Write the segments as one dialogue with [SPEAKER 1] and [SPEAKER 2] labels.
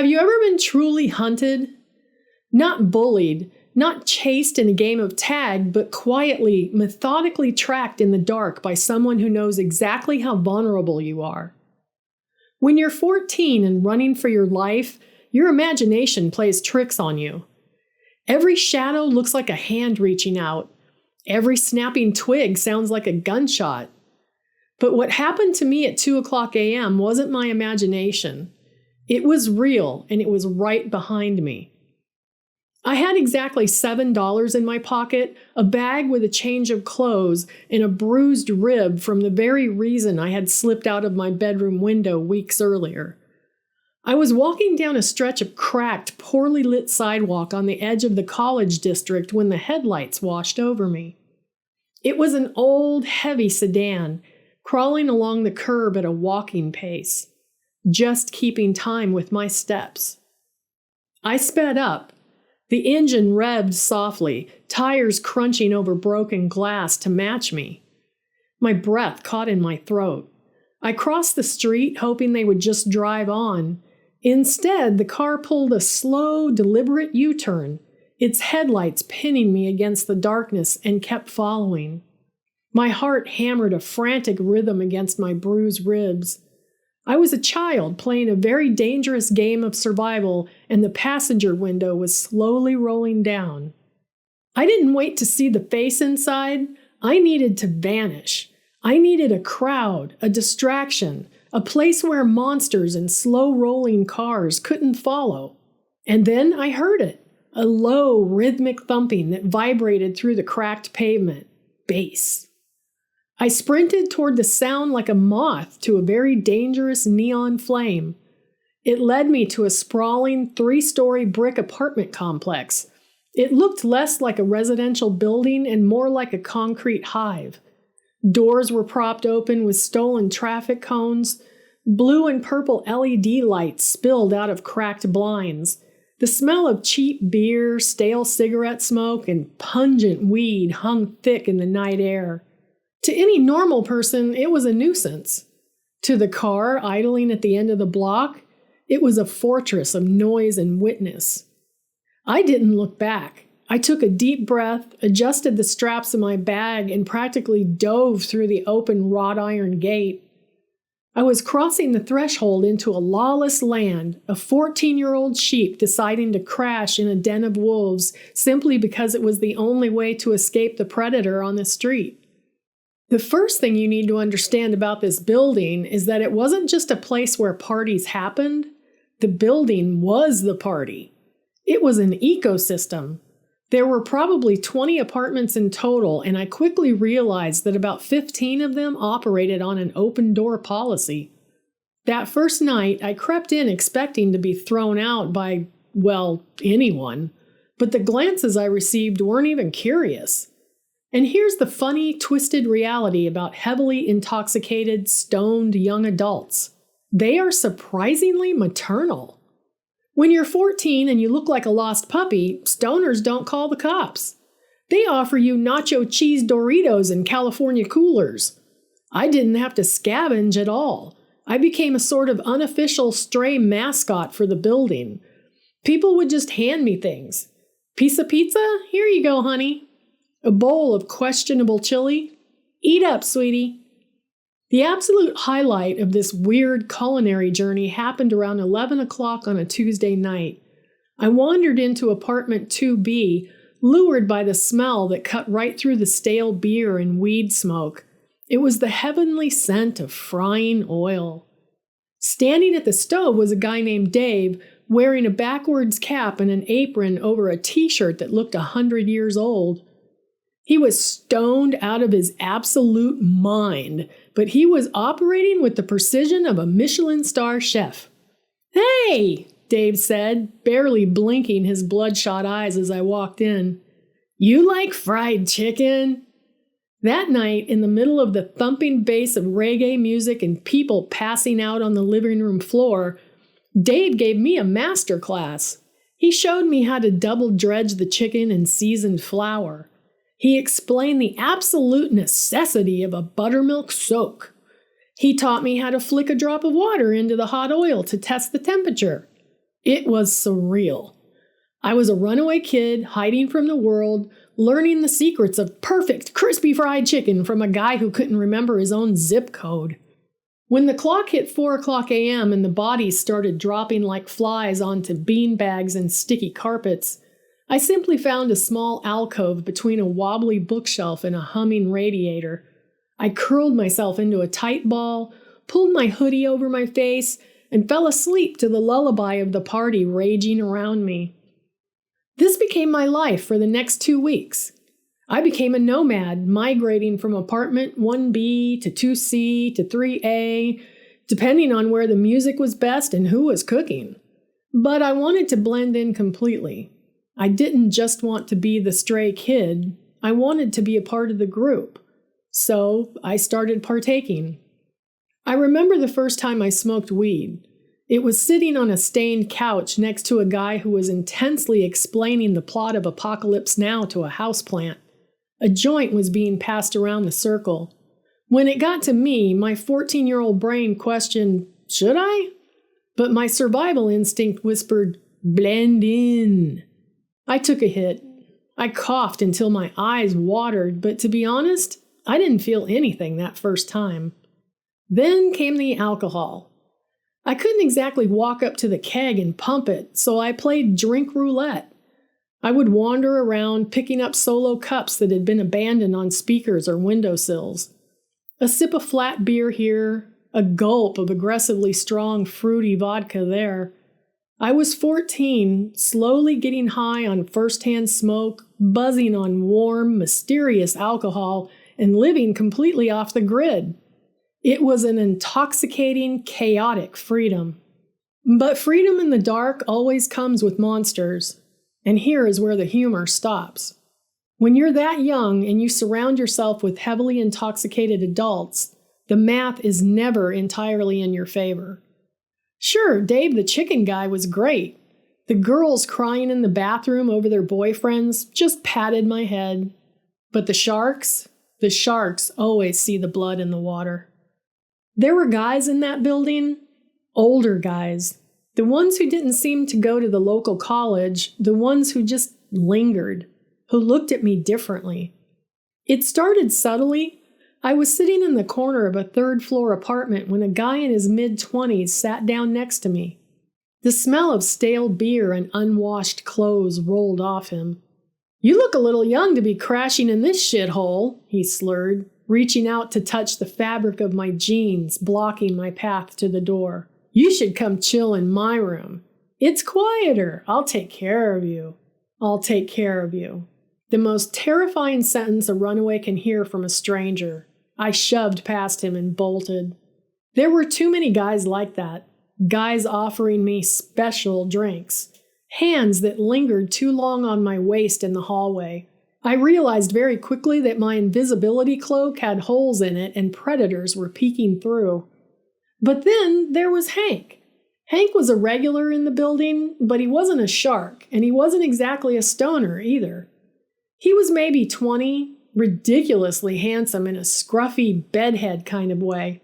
[SPEAKER 1] Have you ever been truly hunted? Not bullied, not chased in a game of tag, but quietly, methodically tracked in the dark by someone who knows exactly how vulnerable you are. When you're 14 and running for your life, your imagination plays tricks on you. Every shadow looks like a hand reaching out. Every snapping twig sounds like a gunshot. But what happened to me at 2:00 a.m. wasn't my imagination. It was real, and it was right behind me. I had exactly $7 in my pocket, a bag with a change of clothes, and a bruised rib from the very reason I had slipped out of my bedroom window weeks earlier. I was walking down a stretch of cracked, poorly lit sidewalk on the edge of the college district when the headlights washed over me. It was an old, heavy sedan, crawling along the curb at a walking pace, just keeping time with my steps. I sped up. The engine revved softly, tires crunching over broken glass to match me. My breath caught in my throat. I crossed the street, hoping they would just drive on. Instead, the car pulled a slow, deliberate U-turn, its headlights pinning me against the darkness, and kept following. My heart hammered a frantic rhythm against my bruised ribs. I was a child playing a very dangerous game of survival, and the passenger window was slowly rolling down. I didn't wait to see the face inside. I needed to vanish. I needed a crowd, a distraction, a place where monsters and slow-rolling cars couldn't follow. And then I heard it, a low, rhythmic thumping that vibrated through the cracked pavement. Bass. I sprinted toward the sound like a moth to a very dangerous neon flame. It led me to a sprawling 3-story brick apartment complex. It looked less like a residential building and more like a concrete hive. Doors were propped open with stolen traffic cones. Blue and purple LED lights spilled out of cracked blinds. The smell of cheap beer, stale cigarette smoke, and pungent weed hung thick in the night air. To any normal person, it was a nuisance. To the car idling at the end of the block, it was a fortress of noise and witness. I didn't look back. I took a deep breath, adjusted the straps of my bag, and practically dove through the open wrought iron gate. I was crossing the threshold into a lawless land, a 14-year-old sheep deciding to crash in a den of wolves simply because it was the only way to escape the predator on the street. The first thing you need to understand about this building is that it wasn't just a place where parties happened. The building was the party. It was an ecosystem. There were probably 20 apartments in total, and I quickly realized that about 15 of them operated on an open-door policy. That first night, I crept in expecting to be thrown out by, well, anyone, but the glances I received weren't even curious. And here's the funny, twisted reality about heavily intoxicated, stoned young adults. They are surprisingly maternal. When you're 14 and you look like a lost puppy, stoners don't call the cops. They offer you nacho cheese Doritos in California coolers. I didn't have to scavenge at all. I became a sort of unofficial stray mascot for the building. People would just hand me things. Piece of pizza? Here you go, honey. A bowl of questionable chili? Eat up, sweetie. The absolute highlight of this weird culinary journey happened around 11 o'clock on a Tuesday night. I wandered into apartment 2B, lured by the smell that cut right through the stale beer and weed smoke. It was the heavenly scent of frying oil. Standing at the stove was a guy named Dave, wearing a backwards cap and an apron over a t-shirt that looked 100 years old. He was stoned out of his absolute mind, but he was operating with the precision of a Michelin star chef. "Hey," Dave said, barely blinking his bloodshot eyes as I walked in. "You like fried chicken?" That night, in the middle of the thumping bass of reggae music and people passing out on the living room floor, Dave gave me a master class. He showed me how to double dredge the chicken in seasoned flour. He explained the absolute necessity of a buttermilk soak. He taught me how to flick a drop of water into the hot oil to test the temperature. It was surreal. I was a runaway kid hiding from the world, learning the secrets of perfect crispy fried chicken from a guy who couldn't remember his own zip code. When the clock hit 4:00 a.m. and the bodies started dropping like flies onto bean bags and sticky carpets, I simply found a small alcove between a wobbly bookshelf and a humming radiator. I curled myself into a tight ball, pulled my hoodie over my face, and fell asleep to the lullaby of the party raging around me. This became my life for the next 2 weeks. I became a nomad, migrating from apartment 1B to 2C to 3A, depending on where the music was best and who was cooking. But I wanted to blend in completely. I didn't just want to be the stray kid. I wanted to be a part of the group. So I started partaking. I remember the first time I smoked weed. It was sitting on a stained couch next to a guy who was intensely explaining the plot of Apocalypse Now to a houseplant. A joint was being passed around the circle. When it got to me, my 14-year-old brain questioned, should I? But my survival instinct whispered, blend in. I took a hit. I coughed until my eyes watered, but to be honest, I didn't feel anything that first time. Then came the alcohol. I couldn't exactly walk up to the keg and pump it, so I played drink roulette. I would wander around picking up solo cups that had been abandoned on speakers or windowsills. A sip of flat beer here, a gulp of aggressively strong fruity vodka there. I was 14, slowly getting high on first-hand smoke, buzzing on warm, mysterious alcohol, and living completely off the grid. It was an intoxicating, chaotic freedom. But freedom in the dark always comes with monsters. And here is where the humor stops. When you're that young and you surround yourself with heavily intoxicated adults, the math is never entirely in your favor. Sure, Dave the chicken guy was great. The girls crying in the bathroom over their boyfriends just patted my head. But the sharks always see the blood in the water. There were guys in that building, older guys, the ones who didn't seem to go to the local college, the ones who just lingered, who looked at me differently. It started subtly. I was sitting in the corner of a third-floor apartment when a guy in his mid-20s sat down next to me. The smell of stale beer and unwashed clothes rolled off him. "You look a little young to be crashing in this shithole," he slurred, reaching out to touch the fabric of my jeans, blocking my path to the door. "You should come chill in my room. It's quieter. I'll take care of you. I'll take care of you." The most terrifying sentence a runaway can hear from a stranger. I shoved past him and bolted. There were too many guys like that. Guys offering me special drinks. Hands that lingered too long on my waist in the hallway. I realized very quickly that my invisibility cloak had holes in it and predators were peeking through. But then there was Hank. Hank was a regular in the building, but he wasn't a shark, and he wasn't exactly a stoner either. He was maybe 20, ridiculously handsome in a scruffy bedhead kind of way.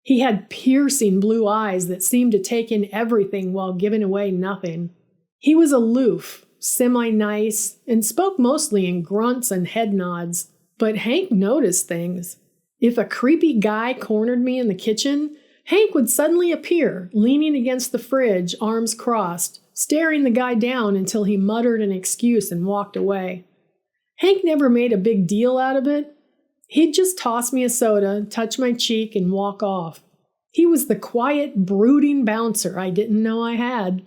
[SPEAKER 1] He had piercing blue eyes that seemed to take in everything while giving away nothing. He was aloof, semi-nice, and spoke mostly in grunts and head nods, but Hank noticed things. If a creepy guy cornered me in the kitchen, Hank would suddenly appear, leaning against the fridge, arms crossed, staring the guy down until he muttered an excuse and walked away. Hank never made a big deal out of it. He'd just toss me a soda, touch my cheek, and walk off. He was the quiet, brooding bouncer I didn't know I had.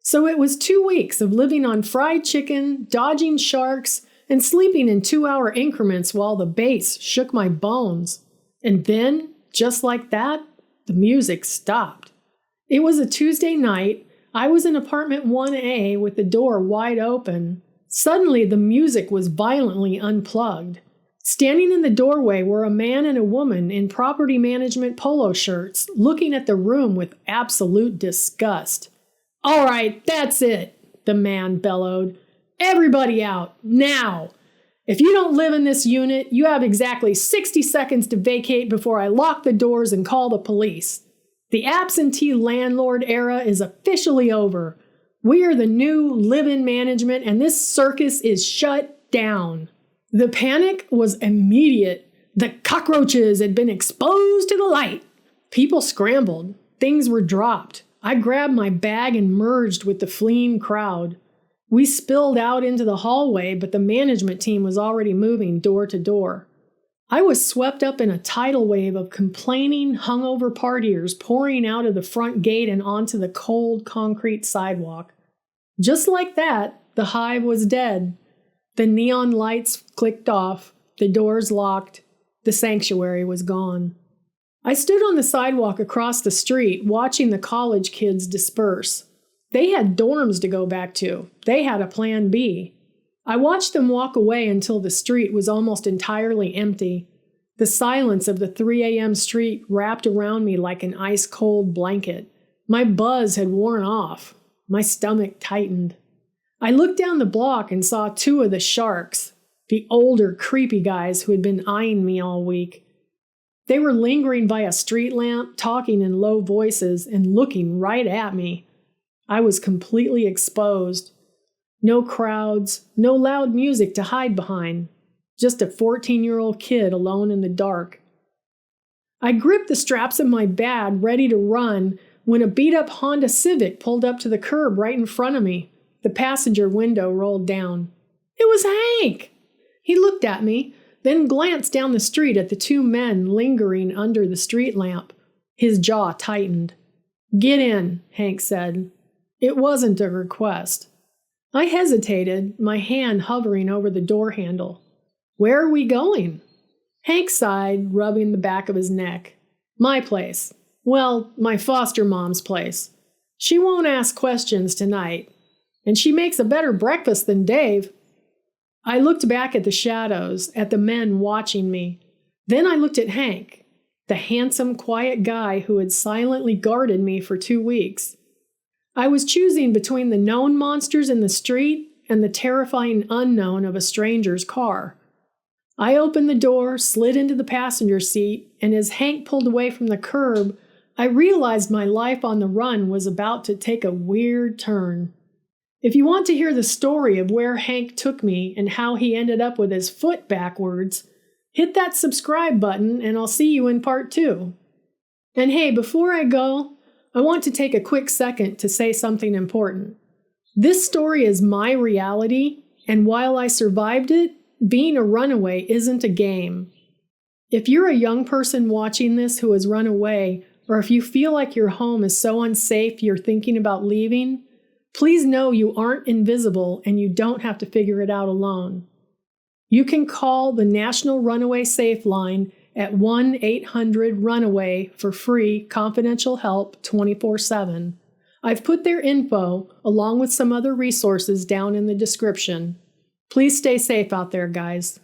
[SPEAKER 1] So it was 2 weeks of living on fried chicken, dodging sharks, and sleeping in 2-hour increments while the bass shook my bones. And then, just like that, the music stopped. It was a Tuesday night. I was in apartment 1A with the door wide open. Suddenly, the music was violently unplugged. Standing in the doorway were a man and a woman in property management polo shirts, looking at the room with absolute disgust. "All right, that's it," the man bellowed. "Everybody out, now! If you don't live in this unit, you have exactly 60 seconds to vacate before I lock the doors and call the police. The absentee landlord era is officially over. We are the new live-in management and this circus is shut down. The panic was immediate. The cockroaches had been exposed to the light. People scrambled. Things were dropped. I grabbed my bag and merged with the fleeing crowd. We spilled out into the hallway, but the management team was already moving door to door. I was swept up in a tidal wave of complaining, hungover partiers pouring out of the front gate and onto the cold concrete sidewalk. Just like that, the Hive was dead. The neon lights clicked off, the doors locked, the sanctuary was gone. I stood on the sidewalk across the street, watching the college kids disperse. They had dorms to go back to. They had a plan B. I watched them walk away until the street was almost entirely empty. The silence of the 3 a.m. street wrapped around me like an ice-cold blanket. My buzz had worn off. My stomach tightened. I looked down the block and saw two of the sharks, the older, creepy guys who had been eyeing me all week. They were lingering by a street lamp, talking in low voices and looking right at me. I was completely exposed. No crowds, no loud music to hide behind. Just a 14-year-old kid alone in the dark. I gripped the straps of my bag, ready to run, when a beat-up Honda Civic pulled up to the curb right in front of me. The passenger window rolled down. It was Hank! He looked at me, then glanced down the street at the two men lingering under the street lamp. His jaw tightened. "Get in," Hank said. It wasn't a request. I hesitated, my hand hovering over the door handle. "Where are we going?" Hank sighed, rubbing the back of his neck. "My place. Well, my foster mom's place. She won't ask questions tonight. And she makes a better breakfast than Dave." I looked back at the shadows, at the men watching me. Then I looked at Hank, the handsome, quiet guy who had silently guarded me for 2 weeks. I was choosing between the known monsters in the street and the terrifying unknown of a stranger's car. I opened the door, slid into the passenger seat, and as Hank pulled away from the curb, I realized my life on the run was about to take a weird turn. If you want to hear the story of where Hank took me and how he ended up with his foot backwards, hit that subscribe button and I'll see you in part 2. And hey, before I go, I want to take a quick second to say something important. This story is my reality, and while I survived it, being a runaway isn't a game. If you're a young person watching this who has run away, or if you feel like your home is so unsafe you're thinking about leaving, please know you aren't invisible and you don't have to figure it out alone. You can call the National Runaway Safe Line at 1-800-RUNAWAY for free confidential help 24/7. I've put their info, along with some other resources, down in the description. Please stay safe out there, guys.